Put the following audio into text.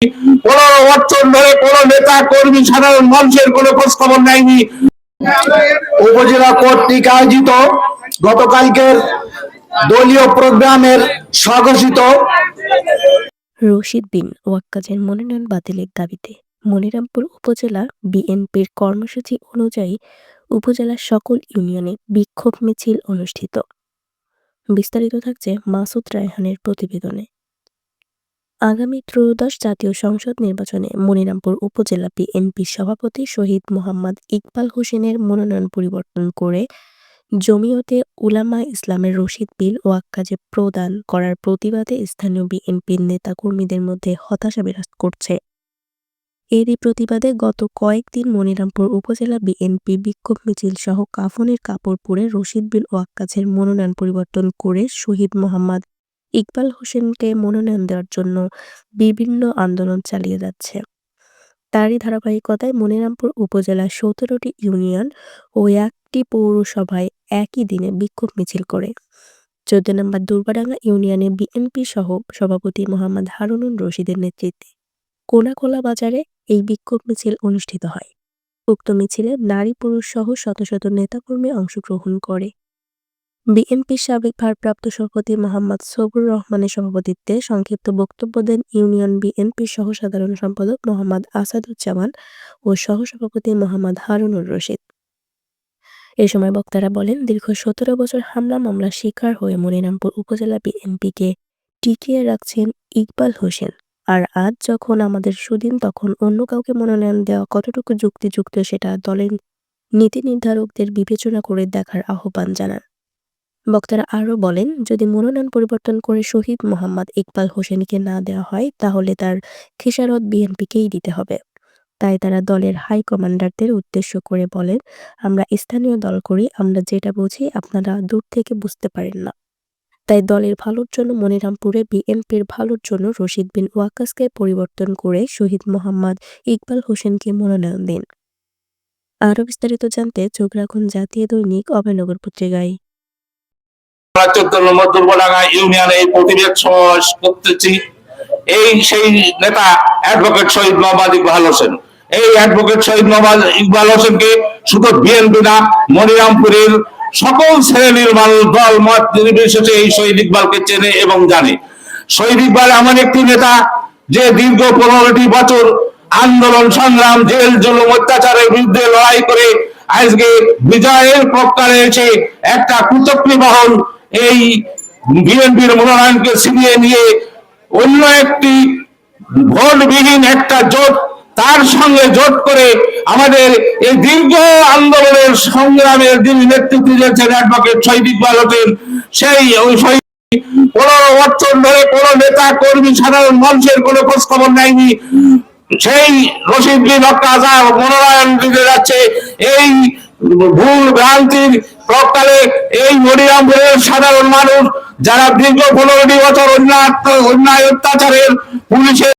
15 বছর ধরে কোন নেতা কর্মী সাধারণ মানুষের কোনো খোঁজ খবর নেয়নি। উপজেলা কর্তৃক আয়োজিত গতকালকের দলীয় প্রোগ্রামের স্বঘোষিত রশিদ বিন ওয়াক্কাজের মনোনয়ন বাতিলের দাবিতে মনিরামপুর উপজেলা বিএনপির কর্মসূচি অনুযায়ী উপজেলার সকল ইউনিয়নে বিক্ষোভ মিছিল অনুষ্ঠিত। বিস্তারিত থাকছে মাসুদ রায়হানের প্রতিবেদনে। আগামী ত্রয়োদশ জাতীয় সংসদ নির্বাচনে মনিরামপুর উপজেলা বিএনপির সভাপতি শহীদ মোহাম্মদ ইকবাল হোসেনের মনোনয়ন পরিবর্তন করে জমিয়তে উলামা ইসলামের রশিদ বিন ওয়াক্কাজে প্রদান করার প্রতিবাদে স্থানীয় বিএনপির নেতাকর্মীদের মধ্যে হতাশা বিরাজ করছে। এরই প্রতিবাদে গত কয়েকদিন মনিরামপুর উপজেলা বিএনপি বিক্ষোভ মিছিল সহ কাফনের কাপড় পরে রশিদ বিন ওয়াক্কাজের মনোনয়ন পরিবর্তন করে শহীদ মোহাম্মদ ইকবাল হোসেনকে মনোনয়ন দেওয়ার জন্য বিভিন্ন আন্দোলন চালিয়ে যাচ্ছে। তারই ধারাবাহিকতায় মনিরামপুর উপজেলার 17টি ইউনিয়ন ও একটি পৌরসভায় একই দিনে বিক্ষোভ মিছিল করে 14 নম্বর দুর্গাডাঙ্গা ইউনিয়নে বিএনপি সহ সভাপতি মোহাম্মদ হারুনুর রশিদের নেতৃত্বে কোনাখোলা বাজারে এই বিক্ষোভ মিছিল অনুষ্ঠিত হয়। উক্ত মিছিলে নারী পুরুষ সহ শত শত নেতাকর্মী অংশগ্রহণ করে। বিএনপির সাবেক ভারপ্রাপ্ত সভাপতি মোহাম্মদ সবুর রহমানের সভাপতিত্বে সংক্ষিপ্ত বক্তব্য দেন ইউনিয়ন বিএনপির সহ সাধারণ সম্পাদক মোহাম্মদ আসাদুজ্জামান ও সহসভাপতি মোহাম্মদ হারুনুর রশিদ। এ সময় বক্তারা বলেন, দীর্ঘ 17 বছর হামলা মামলার শিকার হয়ে মনিরামপুর উপজেলা বিএনপিকে টিকিয়ে রাখছেন ইকবাল হোসেন। আর আজ যখন আমাদের সুদিন, তখন অন্য কাউকে মনোনয়ন দেওয়া কতটুকু যুক্তিযুক্ত সেটা দলের নীতি নির্ধারকদের বিবেচনা করে দেখার আহ্বান জানান। বক্তারা আরও বলেন, যদি মনোনয়ন পরিবর্তন করে শহীদ মোহাম্মদ ইকবাল হোসেনকে না দেওয়া হয় তাহলে তার খেসারত বিএনপিকেই দিতে হবে। তাই তারা দলের হাইকমান্ডারদের উদ্দেশ্য করে বলেন, আমরা স্থানীয় দল করি, আমরা যেটা বুঝি আপনারা দূর থেকে বুঝতে পারেন না। তাই দলের ভালোর জন্য মনিরামপুরে বিএনপির ভালোর জন্য রশিদ বিন ওয়াক্কাজকে পরিবর্তন করে শহীদ মোহাম্মদ ইকবাল হোসেনকে মনোনয়ন দিন। আরও বিস্তারিত জানতে চোখ রাখুন জাতীয় দৈনিক অভয়নগর পত্রিকায়। 14 নম্বর দুর্গাডাঙ্গা ইউনিয়নে এই প্রতিবাদ সমাবেশ করতেছি। এই সেই নেতা অ্যাডভোকেট শহীদ মোহাম্মদ ইকবাল হোসেন। এই অ্যাডভোকেট শহীদ মোহাম্মদ ইকবাল হোসেনকে শুধু বিএনপি না, মনিরামপুরের সকল শ্রেণীর মানুষ দল মত নির্বিশেষে এই শহীদ ইকবালকে চেনে এবং জানে। শহীদ ইকবাল এমন একটি নেতা যে দীর্ঘ 15টি বছর আন্দোলন সংগ্রাম, জেল জুলুম অত্যাচারের বিরুদ্ধে লড়াই করে আজকে বিজয়ের প্রকারে এসে একটা কুচক্রী মহল এই বিএনপির মনোনয়নকে ছিনিয়ে নিয়ে অন্য একটি ভোটবিহীন একটা জোট, তার সঙ্গে জোট করে আমাদের এই দীর্ঘ আন্দোলনের সংগ্রামের যিনি নেতৃত্ব দিয়েছেন অ্যাডভোকেট শহীদ ইকবাল হোসেন, সেই ওই শহীদ 15 বছর ধরে কোন নেতা কর্মী সাধারণ মানুষের কোনো খোঁজ খবর নেয়নি। সেই রশিদ বিন ওয়াক্কাজ মনোনয়ন দিতে যাচ্ছে। এই ভুল ভ্রান্তির প্রকালে এই মনিরামপুরের সাধারণ মানুষ যারা দীর্ঘ 15টি বছর অন্যায় অত্যাচারের পুলিশের